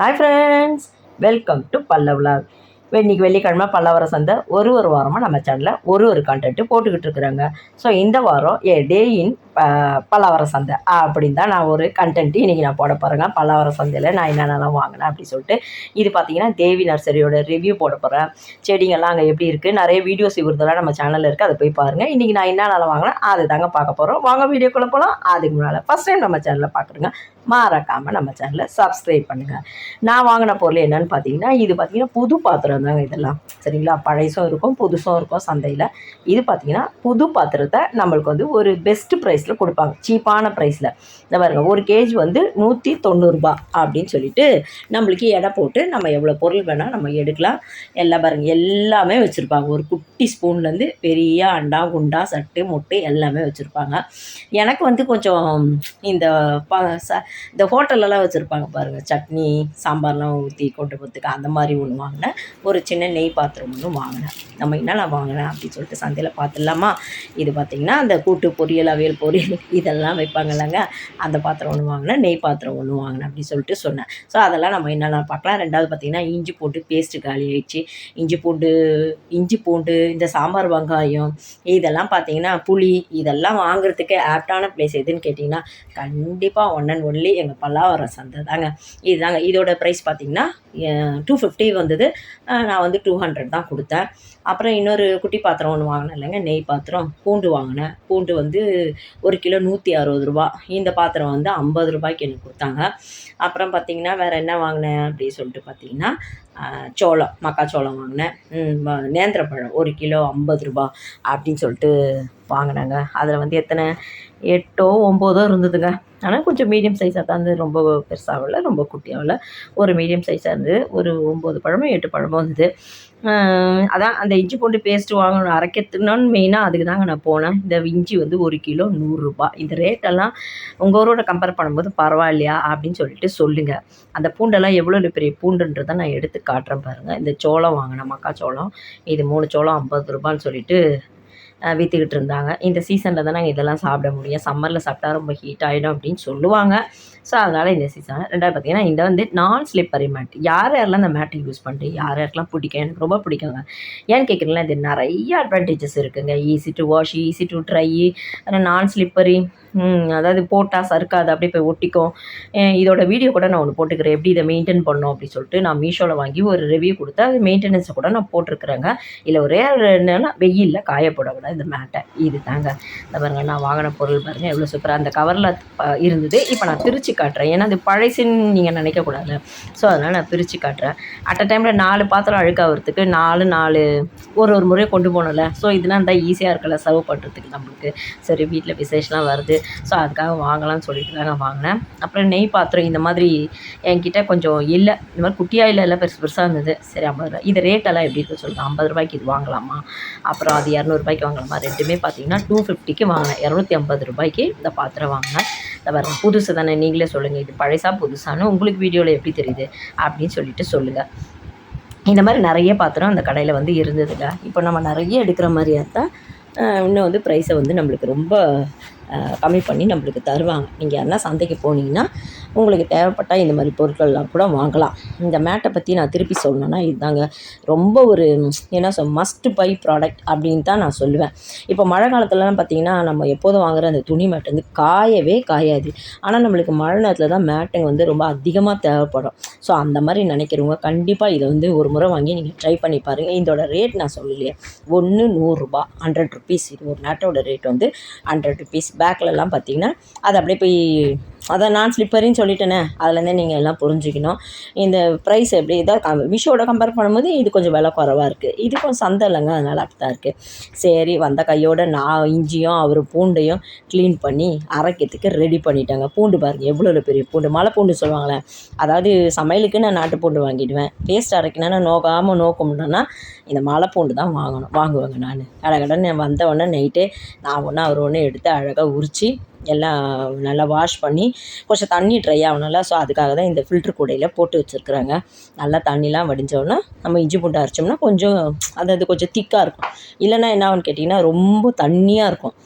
Hi friends, welcome to Pallav vlog. இன்றைக்கி வெள்ளிக்கிழமை பல்லவர சந்தை ஒரு வாரமாக நம்ம சேனலில் ஒரு கண்டென்ட்டு போட்டுக்கிட்டு இருக்கிறாங்க. ஸோ இந்த வாரம் டே இன் பல்லவர சந்தை அப்படின்னு தான் நான் ஒரு கண்டென்ட்டு இன்றைக்கி நான் போட போகிறேங்க. பல்லவர சந்தையில் நான் என்னென்னலாம் வாங்கினேன் அப்படின்னு சொல்லிட்டு இது பார்த்திங்கன்னா தேவி நர்சரியோட ரிவ்யூ போட போகிறேன். செடிங்கள்லாம் அங்கே எப்படி இருக்குது, நிறைய வீடியோஸ் இவர்தெல்லாம் நம்ம சேனலில் இருக்குது, அதை போய் பாருங்கள். இன்றைக்கி நான் என்னென்னலாம் வாங்கினேன் அது தாங்க பார்க்க போகிறோம். வாங்க வீடியோக்குள்ளே போகலாம். அதுக்கு முன்னால் ஃபஸ்ட் டைம் நம்ம சேனலில் பார்க்குறேங்க, மறக்காமல் நம்ம சேனலை சப்ஸ்கிரைப் பண்ணுங்கள். நான் வாங்கின பொருள் என்னென்னு பார்த்தீங்கன்னா, இது பார்த்திங்கன்னா புது பாத்திரம் தாங்க இதெல்லாம், சரிங்களா? பழைசும் இருக்கும் புதுசும் இருக்கும் சந்தையில். இது பார்த்திங்கன்னா புது பாத்திரத்தை நம்மளுக்கு வந்து ஒரு பெஸ்ட்டு ப்ரைஸில் கொடுப்பாங்க, சீப்பான ப்ரைஸில். இந்த பாருங்கள், ஒரு கேஜி வந்து 190 அப்படின்னு சொல்லிட்டு நம்மளுக்கு எடை போட்டு நம்ம எவ்வளோ பொருள் வேணால் நம்ம எடுக்கலாம். எல்லாம் பாருங்கள், எல்லாமே வச்சுருப்பாங்க. ஒரு குட்டி ஸ்பூன்லேருந்து பெரிய அண்டா குண்டா சட்டு மொட்டு எல்லாமே வச்சுருப்பாங்க. எனக்கு வந்து கொஞ்சம் இந்த இந்த ஹோட்டல்லலாம் வச்சுருப்பாங்க பாருங்கள், சட்னி சாம்பார்லாம் ஊற்றி கொண்டு போகிறதுக்கு அந்த மாதிரி ஒன்று வாங்கினேன். ஒரு சின்ன நெய் பாத்திரம் ஒன்று வாங்கினேன். நம்ம என்னென்ன வாங்கினேன் அப்படின்னு சொல்லிட்டு சந்தையில் பார்த்துடலாமா? இது பார்த்திங்கன்னா அந்த கூட்டு பொரியல், அவியல் பொரியல் இதெல்லாம் வைப்பாங்க இல்லைங்க, அந்த பாத்திரம் ஒன்று வாங்கினேன், நெய் பாத்திரம் ஒன்று வாங்கினேன் அப்படின்னு சொல்லிட்டு சொன்னேன். ஸோ அதெல்லாம் நம்ம என்னென்ன பார்க்கலாம். ரெண்டாவது பார்த்திங்கன்னா இஞ்சி பூண்டு பேஸ்ட்டு காலி ஆயிடுச்சு. இஞ்சி பூண்டு இந்த சாம்பார் வெங்காயம் இதெல்லாம் பார்த்திங்கன்னா புளி இதெல்லாம் வாங்குறதுக்கு ஆப்டான ப்ளேஸ் எதுன்னு கேட்டிங்கன்னா கண்டிப்பாக ஒன் அண்ட் ஒன்லி எங்கள் பல்லாவர சந்தை தாங்க. இதுதாங்க. இதோட ப்ரைஸ் பார்த்திங்கன்னா 250 வந்தது. நான் வந்து 200 தான் கொடுத்தேன். அப்புறம் இன்னொரு குட்டி பாத்திரம் ஒன்று வாங்கினேன் இல்லைங்க, நெய் பாத்திரம். பூண்டு வாங்கினேன். பூண்டு வந்து 1 கிலோ 160 இந்த பாத்திரம் வந்து 50 எனக்கு கொடுத்தாங்க. அப்புறம் பார்த்திங்கன்னா வேறு என்ன வாங்கினேன் அப்படின்னு சொல்லிட்டு பார்த்திங்கன்னா சோளம், மக்காச்சோளம் வாங்கினேன். நேந்திரப்பழம் 1 கிலோ 50 அப்படின்னு சொல்லிட்டு வாங்கினாங்க. அதில் வந்து எத்தனை 8 9 இருந்ததுங்க. ஆனால் கொஞ்சம் மீடியம் சைஸாக தான் இருந்தது, ரொம்ப பெருசாகவும் இல்லை ரொம்ப குட்டியாகவும் இல்லை, ஒரு மீடியம் சைஸாக இருந்தது. ஒரு 9 பழமோ 8 பழமோ இருந்தது. அதான் அந்த இஞ்சி பூண்டு பேஸ்ட்டு வாங்கணும் அரைக்கிறதுனான்னு மெயினாக அதுக்கு தாங்க நான் போனேன். இந்த இஞ்சி வந்து 1 கிலோ 100 இந்த ரேட்டெல்லாம் உங்கள் ஊரோட கம்பேர் பண்ணும்போது பரவாயில்லையா அப்படின்னு சொல்லிட்டு சொல்லுங்கள். அந்த பூண்டெல்லாம் எவ்வளோ பெரிய பூண்டுன்றதை நான் எடுத்து காட்டுறேன் பாருங்கள். இந்த சோளம் வாங்கினேன், மக்காச்சோளம். இது 3 சோளம் 50 சொல்லிட்டு விற்றுக்கிட்டு இருந்தாங்க. இந்த சீசனில் தான் நாங்கள் இதெல்லாம் சாப்பிட முடியும், சம்மரில் சாப்பிட்டா ரொம்ப ஹீட் ஆகிடும் அப்படின்னு சொல்லுவாங்க. ஸோ அதனால் இந்த சீசன். ரெண்டாவது பார்த்திங்கன்னா இந்த வந்து நான் ஸ்லிப்பரி மேட். யாரெல்லாம் இந்த மேட்டை யூஸ் பண்ணுறீங்க, யாருக்கெல்லாம் பிடிக்கும், எனக்கு ரொம்ப பிடிக்குங்க. ஏன்னு கேட்குறீங்களா, இது நிறைய அட்வான்டேஜஸ் இருக்குதுங்க. Easy to wash, easy to try, நான் ஸ்லிப்பரி, அதாவது போட்டால் சறுக்காது, அப்படியே போய் ஒட்டிக்கும். இதோட வீடியோ கூட நான் ஒன்று போட்டுக்கிறேன், எப்படி இதை மெயின்டைன் பண்ணோம் அப்படின்னு சொல்லிட்டு. நான் மீஷோவில் வாங்கி ஒரு ரிவ்யூ கொடுத்து அது மெயின்டெனன்ஸை கூட நான் போட்டிருக்கிறேங்க. இல்லை ஒரே என்னென்னா வெயிலில் காயப்படக்கூடாது இந்த மேட்டை. இது தாங்க. இந்த பாருங்கள், நான் வாங்கின பொருள் பாருங்கள் எவ்வளோ சூப்பராக அந்த கவரில் இருந்தது. இப்போ நான் பிரித்து காட்டுறேன், ஏன்னா அது பழசுன்னு நீங்கள் நினைக்கக்கூடாது. ஸோ அதனால் நான் பிரித்து காட்டுறேன். அட் அ டைமில் 4 பாத்திரம் அழுக்காகிறதுக்கு 4 ஒரு முறையை கொண்டு போகணும்ல. ஸோ இதெல்லாம் இருந்தால் ஈஸியாக இருக்கல சர்வ் பண்ணுறதுக்கு நம்மளுக்கு. சரி, வீட்டில் விசேஷம்லாம் வருது, ஸோ அதுக்காக வாங்கலாம்னு சொல்லிட்டு தாங்க வாங்கினேன். அப்புறம் நெய் பாத்திரம் இந்த மாதிரி என்கிட்ட கொஞ்சம் இல்லை, இந்த மாதிரி குட்டியாக இல்லை, எல்லாம் பெருசாக இருந்தது. சரி 50 இது ரேட்டெல்லாம் எப்படி இருக்குன்னு சொல்லிட்டு 50 இது வாங்கலாமா, அப்புறம் அது 200 வாங்கலாமா, ரெண்டுமே பார்த்தீங்கன்னா 250 வாங்கினேன். 250 இந்த பாத்திரம் வாங்கினேன். இந்த பாருங்கள், புதுசு தானே, நீங்களே சொல்லுங்கள் இது பழசா புதுசானு உங்களுக்கு வீடியோவில் எப்படி தெரியுது அப்படின்னு சொல்லிட்டு சொல்லுங்கள். இந்த மாதிரி நிறைய பாத்திரம் அந்த கடையில் வந்து இருந்ததுங்க. இப்போ நம்ம நிறைய எடுக்கிற மாதிரியா இருந்தால் இன்னும் வந்து ப்ரைஸை வந்து நம்மளுக்கு ரொம்ப கம்மி பண்ணி நம்மளுக்கு தருவாங்க. நீங்கள் யாருன்னா சந்தைக்கு போனீங்கன்னா உங்களுக்கு தேவைப்பட்டால் இந்த மாதிரி பொருட்கள்லாம் கூட வாங்கலாம். இந்த மேட்டை பற்றி நான் திருப்பி சொல்லணுன்னா இதுதாங்க ரொம்ப ஒரு என்ன மஸ்ட் பை ப்ராடக்ட் அப்படின்னு தான் நான் சொல்லுவேன். இப்போ மழை காலத்துலலாம் பார்த்திங்கன்னா நம்ம எப்போதும் வாங்குகிற அந்த துணி மேட் வந்து காயவே காயாது. ஆனால் நம்மளுக்கு மழை நேரத்தில் தான் மேட்டுங்க வந்து ரொம்ப அதிகமாக தேவைப்படும். ஸோ அந்த மாதிரி நினைக்கிறவங்க கண்டிப்பாக இதை வந்து ஒரு முறை வாங்கி நீங்கள் ட்ரை பண்ணி பாருங்கள். இதோட ரேட் நான் சொல்லலையே, 100 100 இது ஒரு மேட்டோட ரேட் வந்து 100 பேக்லலாம் பார்த்திங்கன்னா அது அப்படியே போய் அதை நான் ஸ்லிப்பரின்னு சொல்லிட்டேனே, அதுலேருந்தே நீங்கள் எல்லாம் புரிஞ்சுக்கணும். இந்த ப்ரைஸ் எப்படி இதாக மீஷோட கம்பேர் பண்ணும்போது இது கொஞ்சம் விலை குறவாக இருக்குது. இது கொஞ்சம் சந்தை இல்லைங்க, அதனால் அப்படி தான் இருக்குது. சரி, வந்த கையோடு நான் இஞ்சியும் அவர் பூண்டையும் க்ளீன் பண்ணி அரைக்கிறதுக்கு ரெடி பண்ணிட்டாங்க. பூண்டு பாருங்கள் எவ்வளோ பெரிய பூண்டு, மலை பூண்டு சொல்லுவாங்களே, அதாவது சமையலுக்கு நான் நாட்டு பூண்டு வாங்கிடுவேன். பேஸ்ட் அரைக்கணுன்னா நோக்கமுன்னா இந்த மலை பூண்டு தான் வாங்குவேங்க. நான் கடகடன்னு வந்த உடனே நைட்டே நான் ஒன்று அவர் ஒன்று எடுத்து அழகாக உரித்து எல்லாம் நல்லா வாஷ் பண்ணி கொஞ்சம் தண்ணி ட்ரை ஆகணும்ல. ஸோ அதுக்காக தான் இந்த ஃபில்ட்ரு கூடையில் போட்டு வச்சுருக்குறாங்க. நல்லா தண்ணிலாம் வடிஞ்சோன்னா நம்ம இஞ்சி பூண்டு அரைச்சோம்னா கொஞ்சம் அது கொஞ்சம் திக்காக இருக்கும். இல்லைன்னா என்ன ஆகுன்னு கேட்டிங்கன்னா ரொம்ப தண்ணியாக இருக்கும்.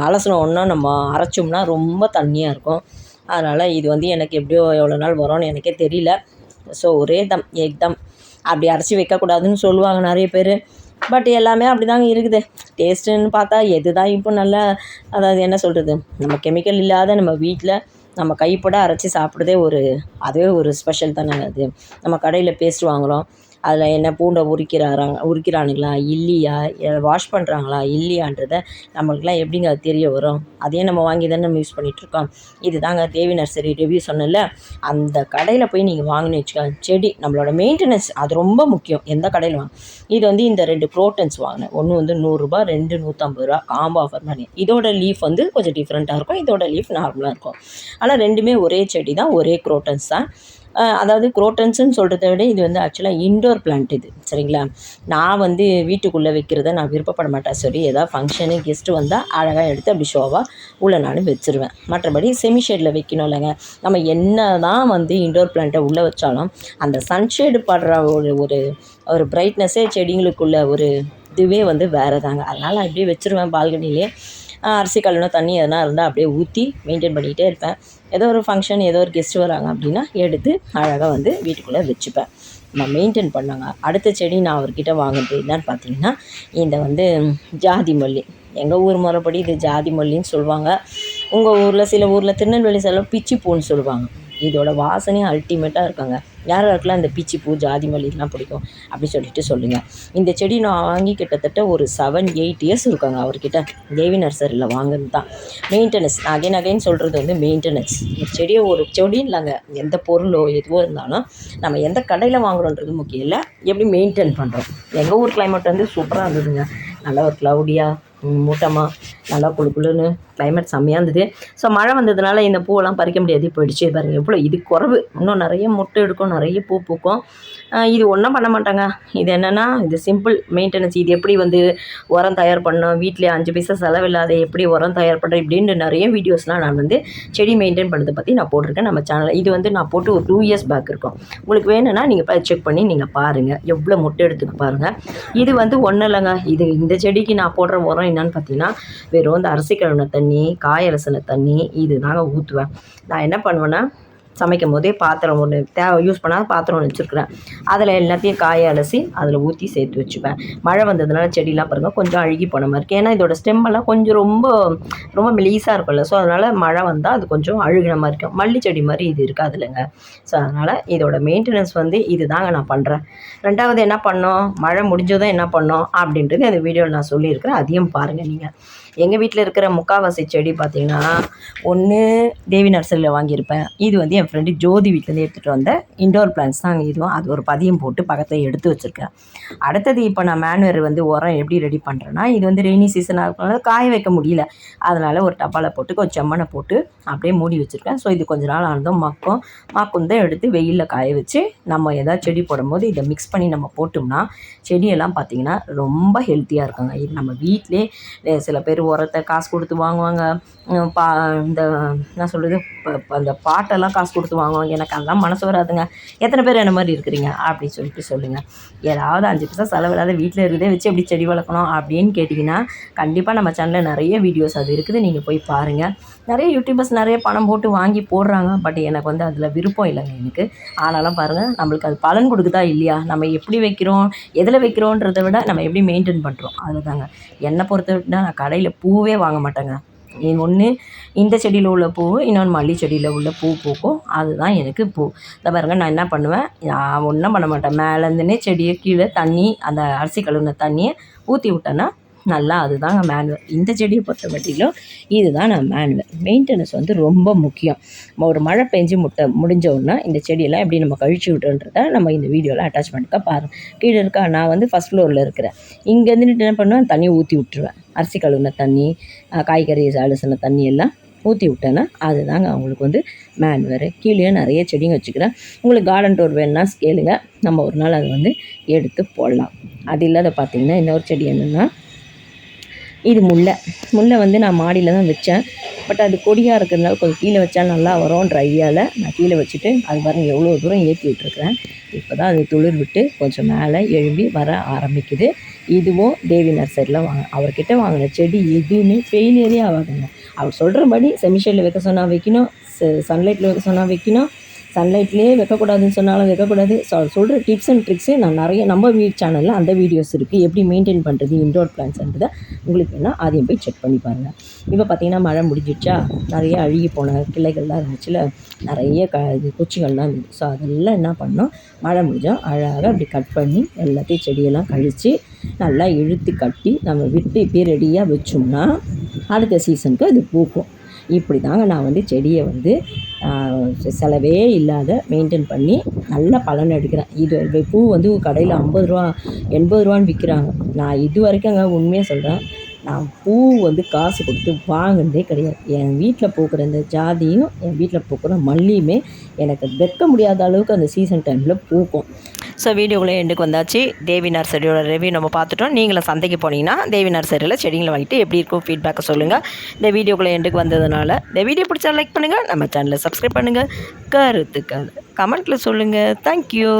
அலசினோன்னா நம்ம அரைச்சோம்னா ரொம்ப தண்ணியாக இருக்கும். அதனால் இது வந்து எனக்கு எப்படியோ எவ்வளோ நாள் வரும்னு எனக்கே தெரியல. ஸோ ஒரே தம் ஏக்தம் அப்படி அரைச்சி வைக்கக்கூடாதுன்னு சொல்லுவாங்க நிறைய பேர். பட் எல்லாமே அப்படி தாங்க இருக்குது. டேஸ்ட்டுன்னு பார்த்தா எது தான் இப்போ நல்லா, அதாவது என்ன சொல்கிறது, நம்ம கெமிக்கல் இல்லாத நம்ம வீட்டில் நம்ம கைப்பட அரைச்சி சாப்பிட்றதே அதுவே ஒரு ஸ்பெஷல் தானேங்க அது. நம்ம கடையில் பேஸ்ட் வாங்குகிறோம், அதில் என்ன பூண்டை உரிக்கிறானுங்களா இல்லையா, வாஷ் பண்ணுறாங்களா இல்லையான்றதை நம்மளுக்குலாம் எப்படிங்க அது தெரிய வரும்? அதையே நம்ம வாங்கி தானே நம்ம யூஸ் பண்ணிகிட்ருக்கோம். இது தாங்க தேவி நர்சரி ரிவ்யூ சொன்னல, அந்த கடையில் போய் நீங்கள் வாங்கினு வச்சுக்கோங்க. செடி நம்மளோட மெயின்டெனன்ஸ் அது ரொம்ப முக்கியம். எந்த கடையில் இது வந்து இந்த 2 குரோட்டன்ஸ் வாங்கினேன். ஒன்று வந்து 100 ரூபா, 2 150 காம்போ ஆஃபர் பண்ணி. இதோட லீஃப் வந்து கொஞ்சம் டிஃப்ரெண்ட்டாக இருக்கும், இதோட லீஃப் நார்மலாக இருக்கும். ஆனால் ரெண்டுமே ஒரே செடி தான், ஒரே குரோட்டன்ஸ் தான். அதாவது குரோட்டன்ஸுன்னு சொல்கிறத விட இது வந்து ஆக்சுவலாக இன்டோர் பிளான்ட் இது, சரிங்களா. நான் வந்து வீட்டுக்குள்ளே வைக்கிறத நான் விருப்பப்பட மாட்டேன். சரி, ஏதாவது ஃபங்க்ஷனு கெஸ்ட்டு வந்தால் அழகாக எடுத்து அப்படி ஷோவாக உள்ளே நான் வச்சுருவேன். மற்றபடி செமி ஷேடில் வைக்கணும் இல்லைங்க. நம்ம என்ன தான் வந்து இன்டோர் பிளான்ட்டை உள்ளே வச்சாலும் அந்த சன்ஷேடு படுற ஒரு பிரைட்னஸ்ஸே செடிங்களுக்குள்ள ஒரு இதுவே வந்து வேறு தாங்க. அதனால் அப்படியே வச்சுருவேன் பால்கனிலே. அரிசி கழுவின தண்ணி எதனா இருந்தால் அப்படியே ஊற்றி மெயின்டைன் பண்ணிக்கிட்டே இருப்பேன். ஏதோ ஒரு ஃபங்க்ஷன், ஏதோ ஒரு கெஸ்ட்டு வராங்க அப்படின்னா எடுத்து அழகாக வந்து வீட்டுக்குள்ளே வச்சுப்பேன். நான் மெயின்டைன் பண்ணாங்க. அடுத்த செடி நான் அவர்கிட்ட வாங்கினது என்னன்னு பார்த்தீங்கன்னா, இந்த வந்து ஜாதி மல்லி. எங்கள் ஊர் முறைப்படி இது ஜாதி மல்லின்னு சொல்லுவாங்க. உங்கள் ஊரில், சில ஊரில் திருநெல்வேலி சைடில் பிச்சி பூன்னு சொல்லுவாங்க. இதோட வாசனையும் அல்டிமேட்டாக இருக்காங்க. யாருக்கெல்லாம் இந்த பிச்சி பூ, ஜாதி மல்லிலாம் பிடிக்கும் அப்படி சொல்லிட்டு சொல்லுங்கள். இந்த செடி நான் வாங்கி கிட்டத்தட்ட ஒரு 7-8 இயர்ஸ் இருக்காங்க அவர்கிட்ட. தேவி நர்சரியில் வாங்கினது தான். மெயின்டெனன்ஸ் அகைன் சொல்கிறது வந்து மெயின்டெனன்ஸ். ஒரு செடி இல்லைங்க, எந்த பொருளோ எதுவோ இருந்தாலும் நம்ம எந்த கடையில் வாங்குகிறோன்றது முக்கியம் இல்லை, எப்படி மெயின்டைன் பண்ணுறோம். எங்கள் ஊர் கிளைமேட் வந்து சூப்பராக இருந்ததுங்க. நல்லா ஒரு க்ளவுடியாக மூட்டமாக நல்லா குளுன்னு கிளைமேட் செம்மையாக இருந்தது. ஸோ மழை வந்ததுனால இந்த பூவெல்லாம் பறிக்க முடியாது, போயிடுச்சு. பாருங்கள் எவ்வளோ இது குறைவு, இன்னும் நிறைய மொட்டு எடுக்கும், நிறைய பூ பூக்கும். இது ஒன்றும் பண்ண மாட்டாங்க. இது என்னென்னா, இது சிம்பிள் மெயின்டெனன்ஸ். இது எப்படி வந்து உரம் தயார் பண்ணோம், வீட்டிலே 5 பைசா செலவில்லாத எப்படி உரம் தயார் பண்ணுறேன் இப்படின்னு நிறைய வீடியோஸ்லாம் நான் வந்து செடி மெயின்டைன் பண்ணுறதை பற்றி நான் போட்டிருக்கேன் நம்ம சேனலில். இது வந்து நான் போட்டு ஒரு 2 இயர்ஸ் பேக் இருக்கும். உங்களுக்கு வேணும்னா நீங்கள் போய் செக் பண்ணி நீங்கள் பாருங்கள், எவ்வளோ மொட்டை எடுத்துக்கு பாருங்கள். இது வந்து ஒன்றும் இல்லைங்க. இந்த செடிக்கு நான் போடுற உரம் என்னன்னு பார்த்தீங்கன்னா, வெறும் இந்த அரிசி கழுவின தண்ணி, காய அலசின தண்ணி இது தாங்க ஊற்றுவேன். நான் என்ன பண்ணுவேன்னா, சமைக்கும் போதே பாத்திரம் ஒன்று யூஸ் பண்ணால் பாத்திரம் ஒன்று வச்சுருக்கிறேன். அதில் எல்லாத்தையும் காய அலசி அதில் ஊற்றி சேர்த்து வச்சுப்பேன். மழை வந்ததுனால செடிலாம் பாருங்கள் கொஞ்சம் அழுகி போன மாதிரி இருக்குது. ஏன்னா இதோட ஸ்டெம்மெல்லாம் கொஞ்சம் ரொம்ப ரொம்ப மெலிசாக இருக்கும்ல. ஸோ அதனால் மழை வந்தால் அது கொஞ்சம் அழுகின மாதிரி இருக்கும். மல்லி செடி மாதிரி இது இருக்காது இல்லைங்க. ஸோ அதனால் இதோட மெயின்டெனன்ஸ் வந்து இது தாங்க நான் பண்ணுறேன். 2வது என்ன பண்ணோம், மழை முடிஞ்சதும் என்ன பண்ணோம் அப்படின்றது அந்த வீடியோவில் நான் சொல்லியிருக்கிறேன், அதையும் பாருங்கள் நீங்கள். எங்கள் வீட்டில் இருக்கிற முக்கால்வாசி செடி பார்த்திங்கன்னா, ஒன்று தேவி நர்சரியில் வாங்கியிருப்பேன். இது வந்து என் ஃப்ரெண்டு ஜோதி வீட்டிலேருந்து எடுத்துகிட்டு வந்த இன்டோர் பிளான்ஸ் தான். இதுவும் அது ஒரு பதியம் போட்டு பக்கத்தில் எடுத்து வச்சுருக்கேன். அடுத்தது இப்போ நான் மேனுவேர் வந்து உரம் எப்படி ரெடி பண்ணுறேன்னா, இது வந்து ரெய்னி சீசனாக இருக்கனால காய வைக்க முடியல. அதனால் ஒரு டப்பாவில் போட்டு கொஞ்சம் செம்மண்ணை போட்டு அப்படியே மூடி வச்சுருக்கேன். ஸோ இது கொஞ்ச நாள் ஆனதும் மக்கும் தான் எடுத்து வெயிலில் காய வச்சு நம்ம எதாவது செடி போடும்போது இதை மிக்ஸ் பண்ணி நம்ம போட்டோம்னா செடியெல்லாம் பார்த்திங்கன்னா ரொம்ப ஹெல்த்தியாக இருக்குங்க. இது நம்ம வீட்டிலே சில பேர் உரத்தை காசு கொடுத்து வாங்குவாங்க. இந்த என்ன சொல்கிறது, அந்த பாட்டெல்லாம் காசு கொடுத்து வாங்குவாங்க. எனக்கு அதெல்லாம் மனசு வராதுங்க. எத்தனை பேர் என்ன மாதிரி இருக்கிறீங்க அப்படின்னு சொல்லிட்டு சொல்லுங்கள். ஏதாவது 5 பைசா செலவில்லாத வீட்டில் இருக்கிறதே வச்சு எப்படி செடி வளர்க்கணும் அப்படின்னு கேட்டிங்கன்னா, கண்டிப்பாக நம்ம சேனலில் நிறைய வீடியோஸ் அது இருக்குது, நீங்கள் போய் பாருங்கள். நிறைய யூடியூபர்ஸ் நிறைய பணம் போட்டு வாங்கி போடுறாங்க. பட் எனக்கு வந்து அதில் விருப்பம் இல்லைங்க எனக்கு. ஆனாலும் பாருங்கள், நம்மளுக்கு அது பலன் கொடுக்குதா இல்லையா, நம்ம எப்படி வைக்கிறோம், எதில் வைக்கிறோன்றதை விட நம்ம எப்படி மெயின்டைன் பண்ணுறோம் அதுதாங்க. என்னை பொறுத்த விட நான் கடையில் பூவே வாங்க மாட்டேங்க. ஒன்று இந்த செடியில் உள்ள பூ, இன்னொன்று மல்லி செடியில் உள்ள பூ பூக்கும், அதுதான் எனக்கு பூ. இதை பாருங்கள், நான் என்ன பண்ணுவேன், நான் ஒன்றும் பண்ண மாட்டேன். மேலேருந்துனே செடியை கீழே தண்ணி, அந்த அரிசி கழுவின தண்ணியை ஊற்றி விட்டேன்னா நல்லா, அதுதாங்க மேனுவல். இந்த செடியை பொறுத்த மட்டிலும் இதுதான் நான் மேனுவல். மெயின்டெனன்ஸ் வந்து ரொம்ப முக்கியம். ஒரு மழை பெஞ்சு முடிஞ்ச உடனே இந்த செடியெல்லாம் எப்படி நம்ம கழிச்சு விட்டுன்றதை நம்ம இந்த வீடியோவில் அட்டாச் பண்ணிக்க பாருங்கள். கீழே இருக்கா, நான் வந்து ஃபஸ்ட் ஃப்ளோரில் இருக்கிறேன். இங்கேருந்துட்டு என்ன பண்ணுவேன், தண்ணியை ஊற்றி விட்டுருவேன். அரிசி கழுவின தண்ணி, காய்கறி அலசின தண்ணி எல்லாம் ஊற்றி விட்டேன்னா அதுதாங்க அவங்களுக்கு வந்து மேனுவல். கீழே நிறைய செடிங்க வச்சுக்கிறேன். உங்களுக்கு கார்டன் டோர் வேணுன்னா கேளுங்க, நம்ம ஒரு நாள் அதை வந்து எடுத்து போடலாம். அது இல்லாத பார்த்திங்கன்னா இன்னொரு செடி என்னென்னா, இது முல்லை வந்து நான் மாடியில் தான் வச்சேன். பட் அது கொடியாக இருக்கிறதுனால கொஞ்சம் கீழே வச்சா நல்லா வரும்ன்ற ஐடியாவில் நான் கீழே வச்சுட்டு அது பாருங்கள் எவ்வளோ தூரம் ஏற்றி விட்டுருக்குறேன். இப்போ தான் அது துளிர் விட்டு கொஞ்சம் மேலே எழும்பி வர ஆரம்பிக்குது. இதுவும் தேவி நர்சரியில் அவர்கிட்ட வாங்கின செடி எதுவுமே ஃபெயிலியரே ஆகாதுங்க. அவர் சொல்கிறபடி செமிஷேடில் வைக்க சொன்னால் வைக்கணும், சன்லைட்டில் வைக்க சொன்னால் வைக்கணும், சன்லைட்லேயே வைக்கக்கூடாதுன்னு சொன்னாலும் வைக்கக்கூடாது. சொல்கிற டிப்ஸ் அண்ட் ட்ரிக்ஸு நான் நிறைய நம்ம சேனலில் அந்த வீடியோஸ் இருக்குது, எப்படி மெயின்டைன் பண்ணுறது இன்டோர் பிளான்ட்ஸ்ன்றதை உங்களுக்கு வேணால் அதையும் போய் செக் பண்ணி பாருங்கள். இப்போ பார்த்திங்கன்னா மழை முடிஞ்சிடுச்சா, நிறைய அழுகி போன கிளைகள்லாம் இருந்துச்சுல, நிறைய குச்சிகள்லாம் இருந்துச்சு. ஸோ அதெல்லாம் என்ன பண்ணோம், மழை முடிஞ்சோம் அழகாக அப்படி கட் பண்ணி எல்லாத்தையும் செடியெல்லாம் கழித்து நல்லா இழுத்து கட்டி நம்ம விட்டு இப்படியே ரெடியாக வச்சோம்னா அடுத்த சீசனுக்கு அது பூக்கும். இப்படி தாங்க நான் வந்து செடியை வந்து செலவே இல்லாத மெயின்டைன் பண்ணி நல்ல பலன் எடுக்கிறேன். இது பூ வந்து கடையில் 50 ரூபா 80 ரூபான்னு விற்கிறாங்க. நான் இது வரைக்கும்ங்க உண்மையாக சொல்கிறேன், நான் பூ வந்து காசு கொடுத்து வாங்கினதே கிடையாது. என் வீட்டில் பூக்கிற இந்த ஜாதியும் என் வீட்டில் பூக்கிற மல்லியுமே எனக்கு வைக்க முடியாத அளவுக்கு அந்த சீசன் டைமில் பூக்கும். ஸோ வீடியோக்குள்ளே எண்டுக்கு வந்தாச்சு. தேவி நர்சரியோட ரிவ்யூ நம்ம பார்த்துட்டோம். நீங்களும் சந்தைக்கு போனீங்கன்னா தேவி நர்சரியில் செடிங்களை வாங்கிட்டு எப்படி இருக்கும் ஃபீட்பேக்கை சொல்லுங்கள். இந்த வீடியோக்குள்ளே எண்டுக்கு வந்ததுனால இந்த வீடியோ பிடிச்சா லைக் பண்ணுங்கள், நம்ம சேனலை சப்ஸ்கிரைப் பண்ணுங்கள், கருத்துக்கள் கமெண்ட்டில் சொல்லுங்கள். தேங்க்யூ.